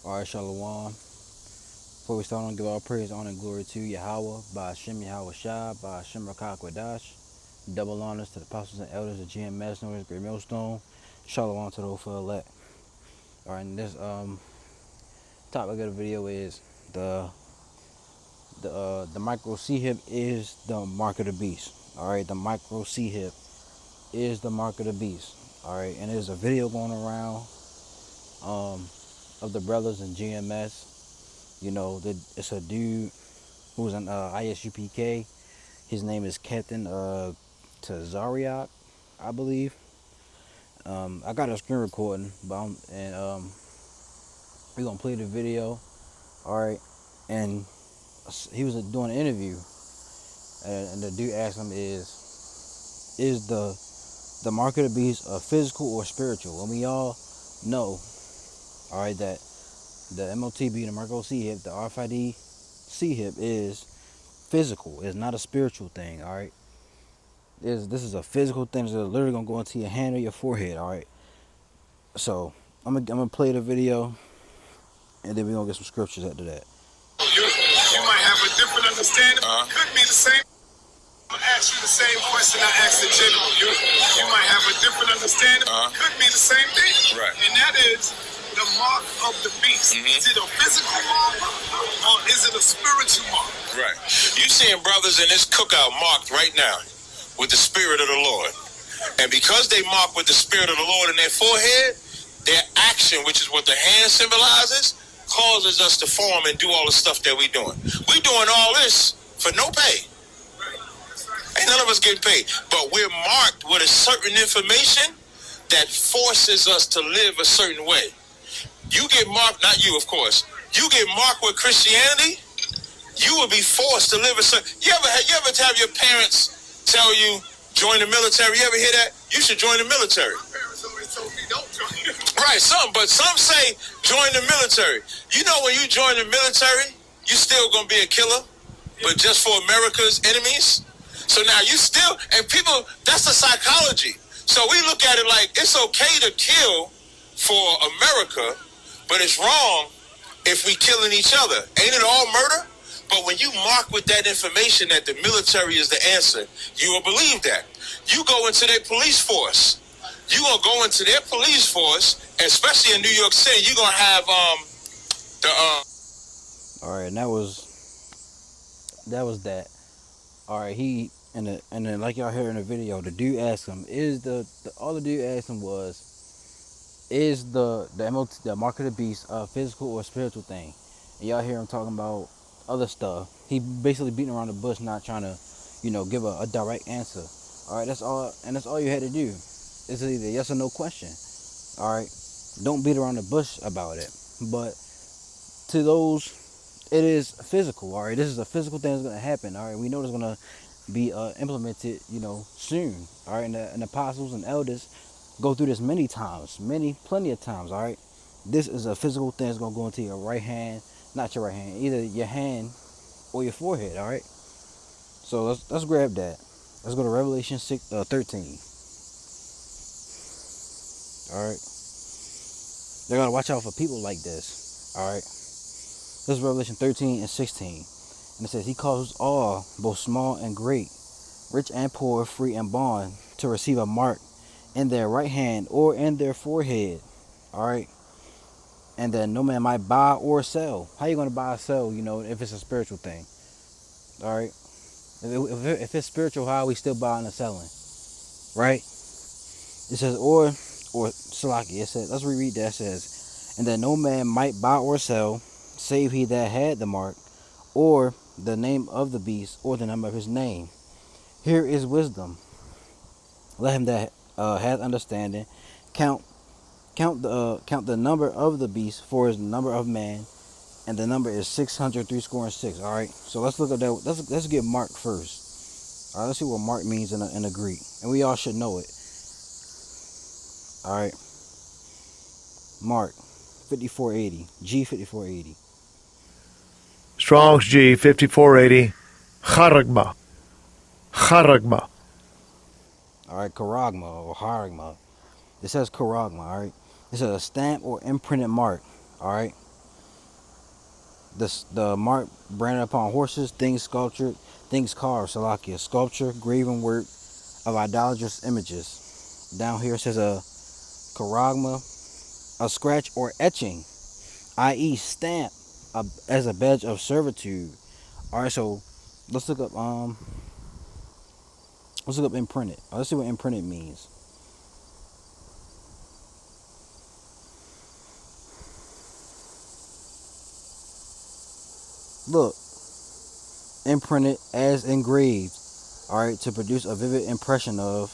Alright, Shalom. Before we start on, give all praise, honor, and glory to Yahweh, by Hashem Yahweh Shah, by Hashem Rakak Wadash. Double honors to the apostles and elders of GMS, known as Great Millstone. Shalom to those for elect. Alright, and this topic of the video is the micro C hip is the mark of the beast. Alright, the micro C hip is the mark of the beast. Alright, and there's a video going around of the brothers in GMS. You know, it's a dude who's an ISUPK. His name is Captain Tazariak, I believe. I got a screen recording, but we're gonna play the video. All right, and he was doing an interview, and the dude asked him, "Is the mark of the beast a physical or spiritual?" And we all know, all right, that the MOTB, the Marco C hip, the RFID C hip is physical. It's not a spiritual thing. All right, this is a physical thing that's literally gonna go into your hand or your forehead. All right, so I'm gonna play the video, and then we're gonna get some scriptures after that. You might have a different understanding. Could be the same. I'm gonna ask you the same question I asked the general. You might have a different understanding. Could be the same thing. Right. And that is the mark of the beast. Is it a physical mark or is it a spiritual mark? Right. You seeing brothers in this cookout marked right now with the Spirit of the Lord. And because they mark with the Spirit of the Lord in their forehead, their action, which is what the hand symbolizes, causes us to form and do all the stuff that we're doing. We're doing all this for no pay. Ain't none of us getting paid. But we're marked with a certain information that forces us to live a certain way. You get marked, not you, of course. You get marked with Christianity, you will be forced to live a certain... You ever have your parents tell you, join the military? You ever hear that? You should join the military. My parents always told me, don't join. Right, but some say, join the military. You know, when you join the military, you still gonna be a killer, but just for America's enemies. So now you still, and people, that's the psychology. So we look at it like, it's okay to kill for America, but it's wrong if we killing each other. Ain't it all murder? But when you mark with that information that the military is the answer, you will believe that. You go into their police force. You gonna go into their police force, especially in New York City. You gonna have All right, and that was that. All right, and then like y'all heard in the video, the dude asked him, all the dude asked him was, is the mark of the beast a physical or spiritual thing? And y'all hear him talking about other stuff. He basically beating around the bush, not trying to, give a direct answer. All right, that's all you had to do. It's either yes or no question. All right, don't beat around the bush about it. But to those, it is physical. All right, this is a physical thing that's gonna happen. All right, we know it's gonna be implemented, soon. All right, and the apostles and elders go through this plenty of times. All right, this is a physical thing that's gonna go into your right hand, not your right hand, either your hand or your forehead. All right, so let's grab that. Let's go to Revelation 13. All right, they're gonna watch out for people like this. All right, this is Revelation 13 and 16, and it says, "He calls all, both small and great, rich and poor, free and bond, to receive a mark in their right hand or in their forehead." All right, and then no man might buy or sell. How you gonna buy or sell? If it's a spiritual thing. All right, if it's spiritual, how are we still buying and selling? Right? It says or Salaki. It says, let's reread that. It says, and that no man might buy or sell, save he that had the mark, or the name of the beast, or the number of his name. Here is wisdom. Let him that hath understanding count the number of the beast, for his number of man, and the number is 666. All right, so let's look at that. Let's get Mark first. All right, let's see what Mark means in the Greek, and we all should know it. All right, Mark 5480, G5480. Strong's G 5480. Charagma. All right, karagma or haragma. It says karagma. All right, it says a stamp or imprinted mark. All right, The mark branded upon horses, things sculptured, things carved, Salakia, sculpture, graven work of idolatrous images. Down here it says a charagma, a scratch or etching, i.e., stamp as a badge of servitude. All right, so let's look up imprinted. Let's see what imprinted means. Look, imprinted as engraved. All right, to produce a vivid impression of.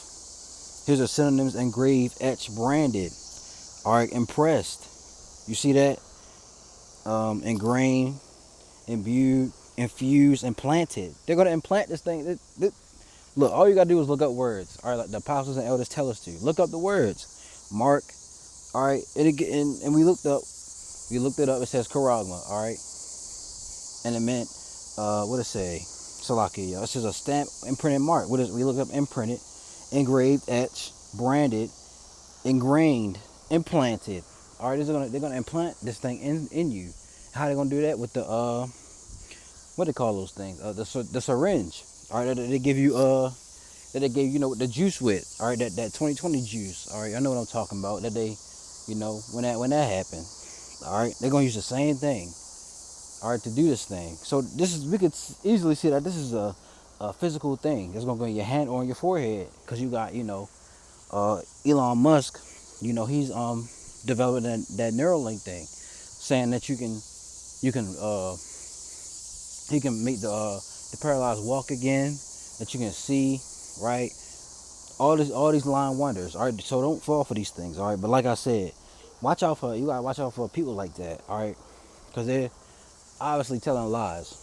Here's a synonyms: engraved, etched, branded. All right, impressed. You see that? Ingrained, imbued, infused, and planted. They're gonna implant this thing. Look, all you gotta do is look up words. All right, like the apostles and elders tell us to look up the words. Mark. All right, and we looked it up. It says charagma. All right, and it meant what it say? Salaki. It's just a stamp, imprinted mark. What is? We look up imprinted, engraved, etched, branded, ingrained, implanted. All right, they're gonna implant this thing in you. How they gonna do that? With the what they call those things? The syringe. All right, that they give you that they gave the juice with. All right, that 2020 juice. All right, I know what I'm talking about. That they, when that happened. All right, they're gonna use the same thing. All right, to do this thing. So we could easily see that this is a physical thing. It's gonna go in your hand or on your forehead, because you got Elon Musk. He's developing that Neuralink thing, saying that he can make the paralyzed walk again, that you can see, right? All these lying wonders. All right, so don't fall for these things. All right, but like I said, you gotta watch out for people like that. All right, because they're obviously telling lies.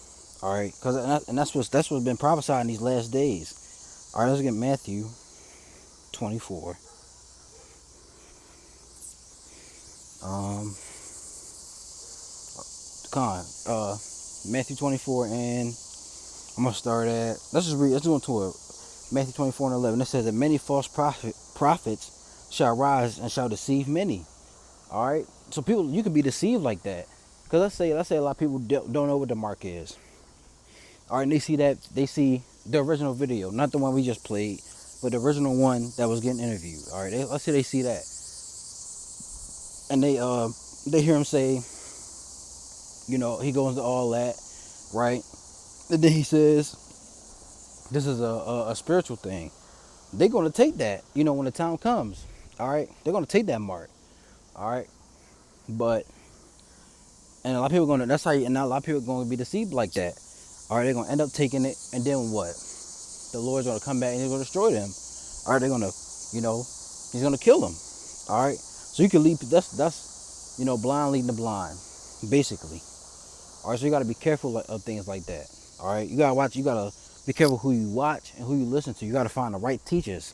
All right, and that's what's been prophesied in these last days. All right, let's get Matthew 24. Matthew 24, and I'm gonna start at. Let's go into it. Matthew 24 and 11. It says that many false prophets shall rise and shall deceive many. All right, so you can be deceived like that, because let's say a lot of people don't know what the mark is. All right, and they see the original video, not the one we just played, but the original one that was getting interviewed. All right, let's say they see that, and they hear him say, he goes into all that, right? And then he says, this is a spiritual thing. They're gonna take that, when the time comes. All right, they're gonna take that mark. All right, and a lot of people and a lot of people are gonna be deceived like that. All right, they're gonna end up taking it, and then what? The Lord's gonna come back and he's gonna destroy them. All right, they're gonna, he's gonna kill them. All right, so you can lead. That's blind leading the blind, basically. All right, so you gotta be careful of things like that. All right, you gotta be careful who you watch and who you listen to. You gotta find the right teachers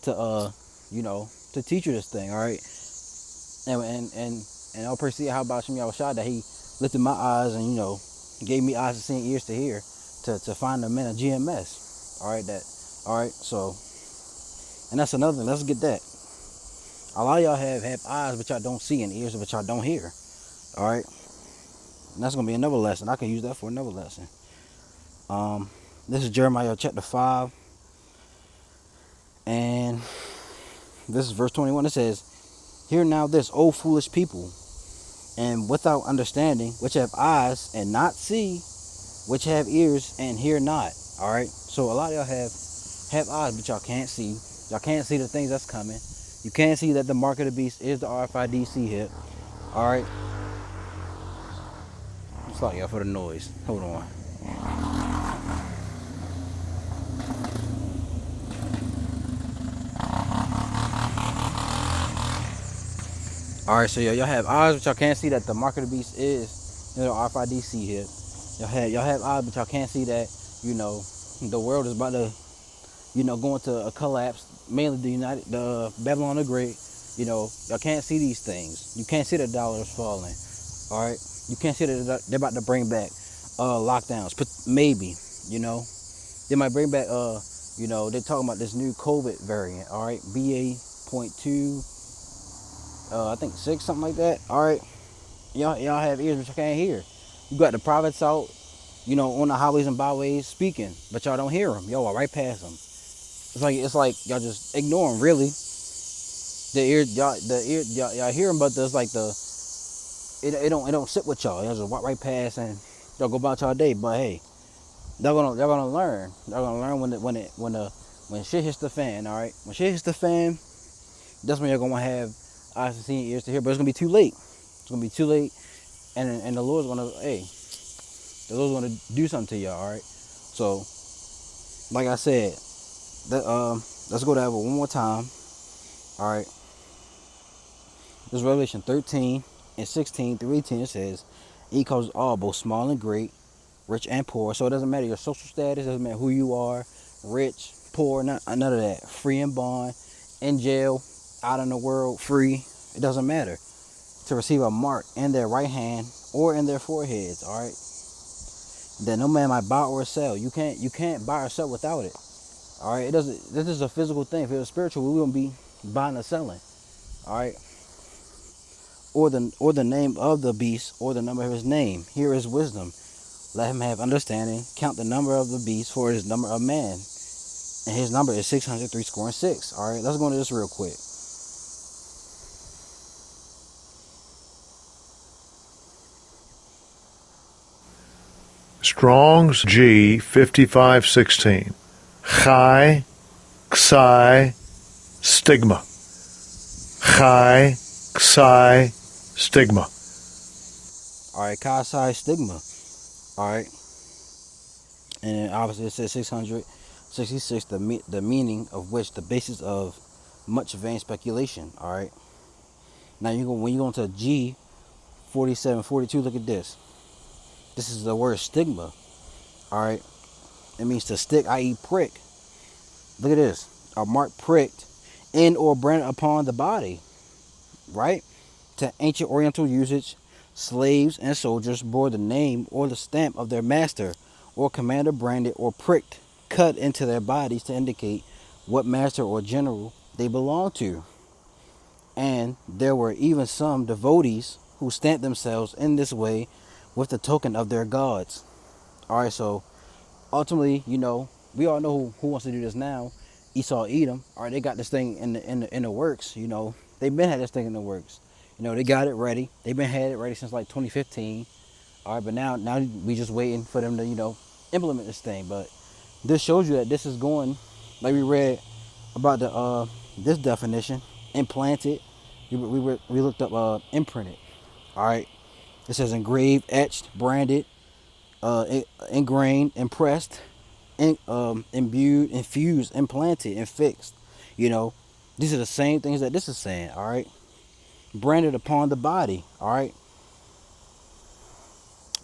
to to teach you this thing. All right, and I'll perceive how about Shem Yahushua that he lifted my eyes and gave me eyes to see and ears to hear to find the men of GMS. All right, so, and that's another thing. Let's get that. A lot of y'all have eyes but y'all don't see, and ears but y'all don't hear. All right, and that's gonna be another lesson. I can use that for another lesson. This is Jeremiah chapter 5, and this is verse 21. It says, "Hear now this, O foolish people, and without understanding, which have eyes and not see, which have ears and hear not." All right, so a lot of y'all have eyes but y'all can't see. Y'all can't see the things that's coming. You can't see that the mark of the beast is the RFID hip. All right, I'm sorry y'all for the noise. Hold on. All right, so y'all have eyes, but y'all can't see that the mark of the beast is the RFID hip. Y'all have eyes, but y'all can't see that the world is about to go into a collapse. Mainly the Babylon the Great. Y'all can't see these things. You can't see the dollars falling. All right, you can't see that they're about to bring back lockdowns. But maybe they might bring back they're talking about this new COVID variant. All right, BA.2. I think 6, something like that. All right, y'all have ears but you can't hear. You got the prophets out, you know, on the highways and byways speaking, but y'all don't hear them. Y'all walk right past them. It's like y'all just ignore them. Really, y'all hear them, but there's like it don't sit with y'all. Y'all just walk right past and y'all go about y'all day. But hey, they're gonna learn. They're gonna learn when shit hits the fan. All right, when shit hits the fan, that's when you're gonna have eyes to see, ears to hear. But it's gonna be too late. It's gonna be too late, and the Lord's gonna the Lord's gonna do something to y'all. All right. So, like I said, let's go to that one more time. All right. This is Revelation 13 and 16 through 18. It says, "He calls all, both small and great, rich and poor." So it doesn't matter your social status. It doesn't matter who you are, rich, poor, none of that. Free and bond, in jail, out in the world, free. It doesn't matter. To receive a mark in their right hand or in their foreheads. All right. That no man might buy or sell. You can't buy or sell without it. All right. It doesn't. This is a physical thing. If it was spiritual, we wouldn't be buying or selling. All right. Or the name of the beast, or the number of his name. Here is wisdom. Let him have understanding. Count the number of the beast, for it is the number of man, and his number is 666. All right. Let's go into this real quick. Strong's G 5516. Chi, Xi, Stigma. Chi, Xi, Stigma. All right. Chi stigma. All right. And obviously it says 666, the meaning of which the basis of much vain speculation. All right. Now when you go into G 4742, look at this. This is the word stigma. All right. It means to stick, i.e. prick. Look at this. A mark pricked in or branded upon the body. Right. To ancient Oriental usage, slaves and soldiers bore the name or the stamp of their master or commander, branded or pricked, cut into their bodies to indicate what master or general they belonged to. And there were even some devotees who stamped themselves in this way with the token of their gods. All right, so ultimately, you know, we all know who wants to do this now. Esau, Edom. All right, they got this thing in the works. You know, they've been had this thing in the works. You know, they got it ready. They've been had it ready since like 2015. All right, but now we just waiting for them to, you know, implement this thing. But this shows you that this is going, like we read about the this definition, implanted. We looked up imprinted. All right, it says engraved, etched, branded, ingrained, impressed, imbued, infused, implanted, and fixed. You know, these are the same things that this is saying. All right, branded upon the body. All right.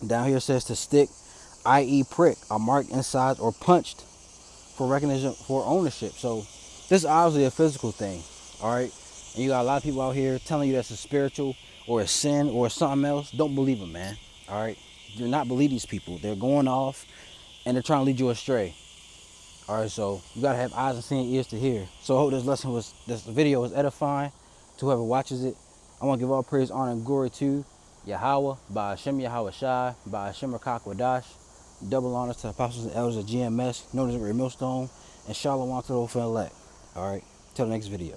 Down here it says to stick, i.e. prick, a mark inside or punched for recognition, for ownership. So this is obviously a physical thing. All right. And you got a lot of people out here telling you that's a spiritual or a sin or something else. Don't believe them, man. All right. Do not believe these people. They're going off and they're trying to lead you astray. All right. So you got to have eyes and seeing, ears to hear. So I hope this video was edifying to whoever watches it. I want to give all praise, honor, and glory to Yahweh, by Hashem Yahweh Shai, by Hashem Rakak Wadash. Double honors to the apostles and elders of GMS, known as the Millstone, and Shalom to the Ophel elect. All right. Till the next video.